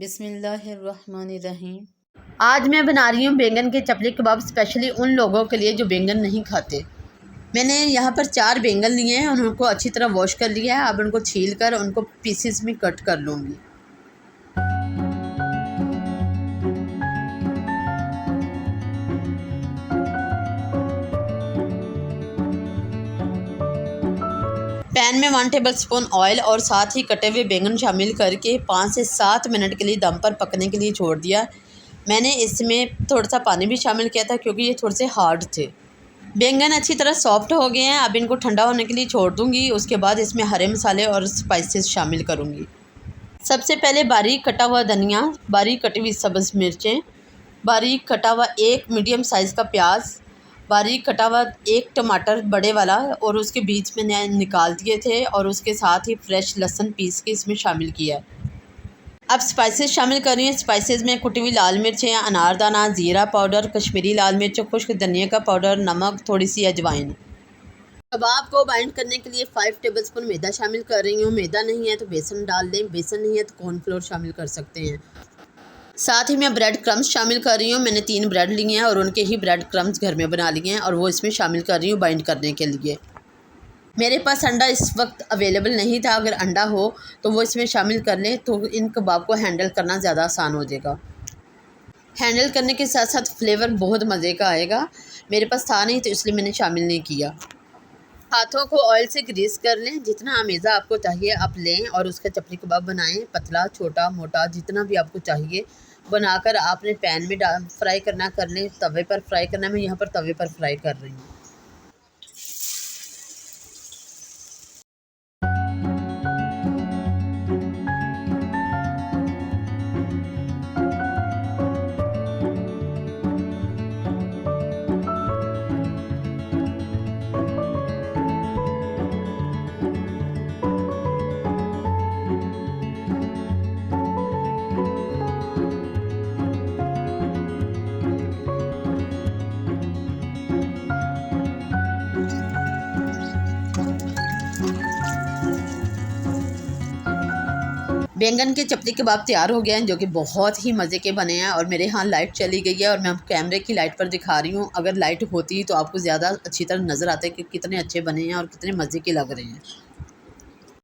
बिस्मिल्लाहिर्रहमानिर्रहीम। आज मैं बना रही हूँ बैंगन के चपली कबाब, स्पेशली उन लोगों के लिए जो बैंगन नहीं खाते। मैंने यहाँ पर 4 बैंगन लिए हैं और उनको अच्छी तरह वॉश कर लिया है। अब उनको छील कर उनको पीसेस में कट कर लूँगी। पैन में 1 टेबलस्पून ऑयल और साथ ही कटे हुए बैंगन शामिल करके 5 से 7 मिनट के लिए दम पर पकने के लिए छोड़ दिया। मैंने इसमें थोड़ा सा पानी भी शामिल किया था क्योंकि ये थोड़े से हार्ड थे। बैंगन अच्छी तरह सॉफ्ट हो गए हैं। अब इनको ठंडा होने के लिए छोड़ दूँगी। उसके बाद इसमें हरे मसाले और स्पाइसेस शामिल करूँगी। सबसे पहले बारीक कटा हुआ धनिया, बारीक कटी हुई सब्ज़ मिर्चें, बारीक कटा हुआ 1 मीडियम साइज़ का प्याज, बारीक कटा हुआ 1 टमाटर बड़े वाला और उसके बीच में निकाल दिए थे और उसके साथ ही फ्रेश लहसुन पीस के इसमें शामिल किया। अब स्पाइसेस शामिल कर रही हैं। स्पाइसेस में कुटी हुई लाल मिर्चें, अनारदाना, ज़ीरा पाउडर, कश्मीरी लाल मिर्च, खुश्क धनिया का पाउडर, नमक, थोड़ी सी अजवाइन। कबाब को बाइंड करने के लिए 5 टेबलस्पून मैदा शामिल कर रही हूँ। मैदा नहीं है तो बेसन डाल दें, बेसन नहीं है तो कॉर्नफ्लोर शामिल कर सकते हैं। साथ ही मैं ब्रेड क्रम्स शामिल कर रही हूँ। मैंने 3 ब्रेड लिए हैं और उनके ही ब्रेड क्रम्स घर में बना लिए हैं और वो इसमें शामिल कर रही हूँ बाइंड करने के लिए। मेरे पास अंडा इस वक्त अवेलेबल नहीं था। अगर अंडा हो तो वो इसमें शामिल कर लें तो इन कबाब को हैंडल करना ज़्यादा आसान हो जाएगा। हैंडल करने के साथ साथ फ्लेवर बहुत मज़े का आएगा। मेरे पास था नहीं तो इसलिए मैंने शामिल नहीं किया। हाथों को ऑयल से ग्रीस कर लें। जितना अमेज़ा आपको चाहिए आप लें और उसका चपली कबाब बनाएं। पतला, छोटा, मोटा, जितना भी आपको चाहिए बनाकर आपने पैन में फ्राई करना कर लें, तवे पर फ्राई करना। मैं यहाँ पर तवे पर फ्राई कर रही हूँ। बैंगन के चपली कबाब तैयार हो गए हैं जो कि बहुत ही मज़े के बने हैं। और मेरे यहाँ लाइट चली गई है और मैं कैमरे की लाइट पर दिखा रही हूँ। अगर लाइट होती तो आपको ज़्यादा अच्छी तरह नज़र आते कि कितने अच्छे बने हैं और कितने मज़े के लग रहे हैं।